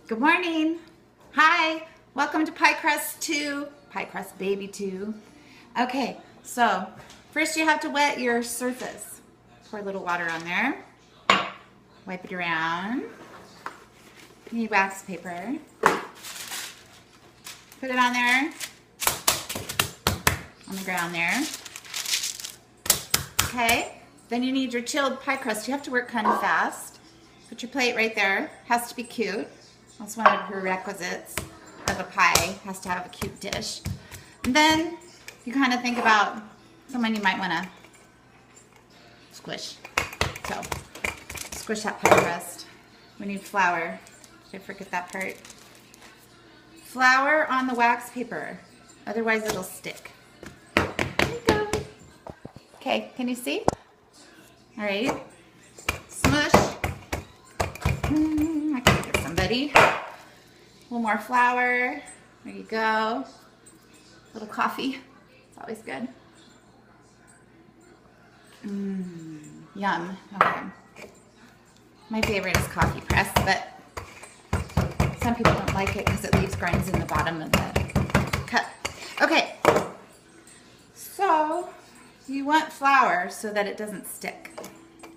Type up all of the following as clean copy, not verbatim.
Good morning. Hi. Welcome to Pie Crust 2. Pie Crust Baby 2. Okay, so first you have to wet your surface. Pour a little water on there. Wipe it around. You need wax paper. Put it on there. On the ground there. Okay. Then you need your chilled pie crust. You have to work kind of fast. Put your plate right there. Has to be cute. That's one of the prerequisites of a pie. Has to have a cute dish. And then you kind of think about someone you might want to squish. So squish that pie crust. We need flour. Did I forget that part? Flour on the wax paper. Otherwise it'll stick. There you go. Okay, can you see? All right. Smush. I can give somebody. A little more flour. There you go. A little coffee. It's always good. Yum. Okay. My favorite is coffee press, but some people don't like it because it leaves grinds in the bottom of the cup. Okay. So you want flour so that it doesn't stick.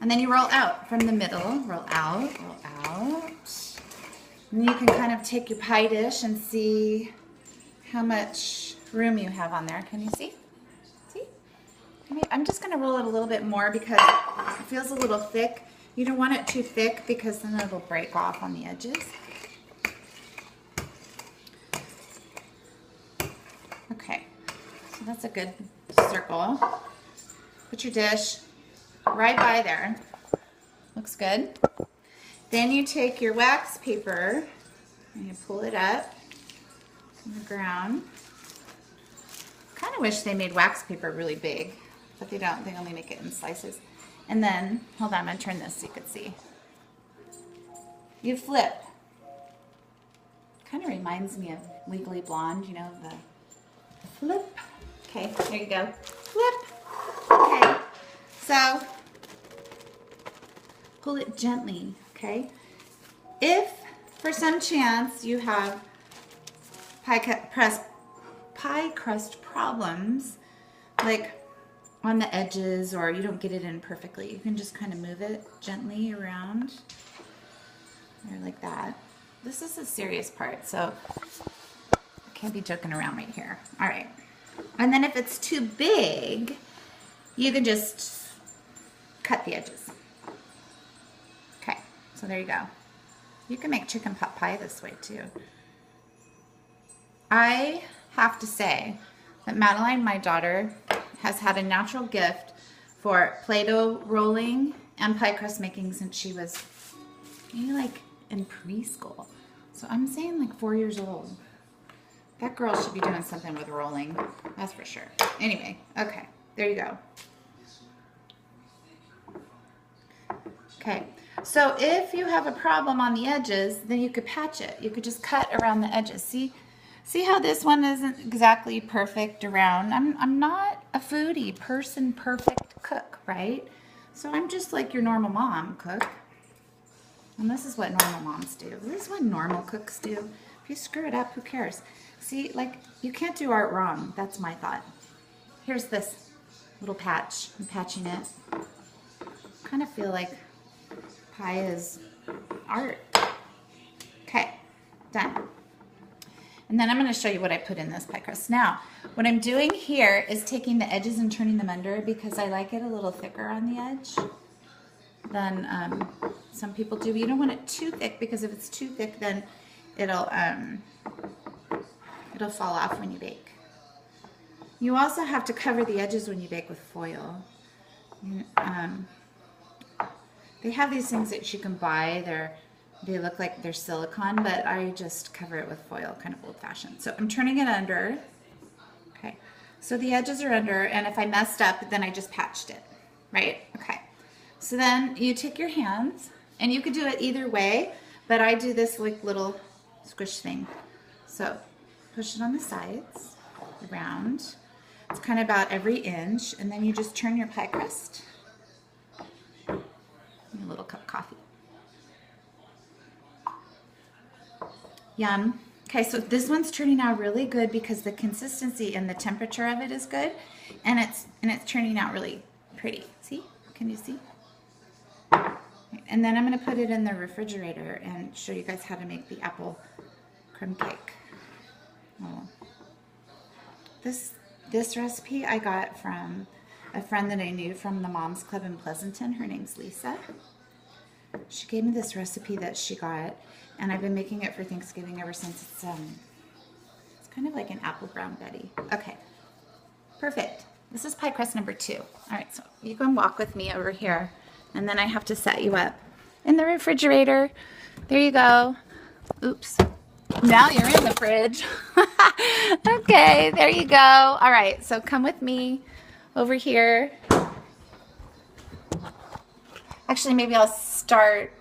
And then you roll out from the middle. Roll out, roll out. And you can kind of take your pie dish and see how much room you have on there. Can you see? See? I'm just going to roll it a little bit more because it feels a little thick. You don't want it too thick because then it'll break off on the edges. Okay, so that's a good circle. Put your dish right by there. Looks good. Then you take your wax paper and you pull it up on the ground. Kind of wish they made wax paper really big, but they don't. They only make it in slices. And then, hold on, I'm going to turn this so you can see. You flip. Kind of reminds me of Legally Blonde, you know, the flip. Okay, there you go. Flip. Okay, so pull it gently, okay? If for some chance you have pie crust problems, like on the edges, or you don't get it in perfectly, you can just kind of move it gently around, or like that. This is a serious part, so I can't be joking around right here. All right. And then if it's too big, you can just cut the edges. Okay, so there you go. You can make chicken pot pie this way too. I have to say that Madeline, my daughter, has had a natural gift for Play-Doh rolling and pie crust making since she was maybe like in preschool. So I'm saying like 4 years old. That girl should be doing something with rolling, that's for sure. Anyway, okay, there you go. Okay, so if you have a problem on the edges, then you could patch it. You could just cut around the edges. See how this one isn't exactly perfect around? I'm not a foodie person, perfect cook, right? So I'm just like your normal mom cook. And this is what normal moms do. This is what normal cooks do. If you screw it up, who cares? See, like, you can't do art wrong. That's my thought. Here's this little patch. I'm patching it. Kind of feel like pie is art. Okay, done. And then I'm going to show you what I put in this pie crust. Now, what I'm doing here is taking the edges and turning them under because I like it a little thicker on the edge than some people do. You don't want it too thick because if it's too thick, then it'll fall off when you bake. You also have to cover the edges when you bake with foil. They have these things that you can buy. They look like they're silicone, but I just cover it with foil, kind of old-fashioned. So I'm turning it under. Okay, so the edges are under, and if I messed up, then I just patched it, right? Okay, so then you take your hands, and you could do it either way, but I do this like little squish thing. So push it on the sides, around. It's kind of about every inch, and then you just turn your pie crust. And a little cup of coffee. Yum. Okay, so this one's turning out really good because the consistency and the temperature of it is good, and it's turning out really pretty. See? Can you see? And then I'm going to put it in the refrigerator and show you guys how to make the apple crumb cake. Oh. This recipe I got from a friend that I knew from the Moms Club in Pleasanton. Her name's Lisa. She gave me this recipe that she got, and I've been making it for Thanksgiving ever since. It's kind of like an apple brown Betty. Okay, perfect. This is pie crust number 2. All right, so you can walk with me over here, and then I have to set you up in the refrigerator. There you go. Oops. Now you're in the fridge. Okay, there you go. All right, so come with me over here. Actually, maybe I'll start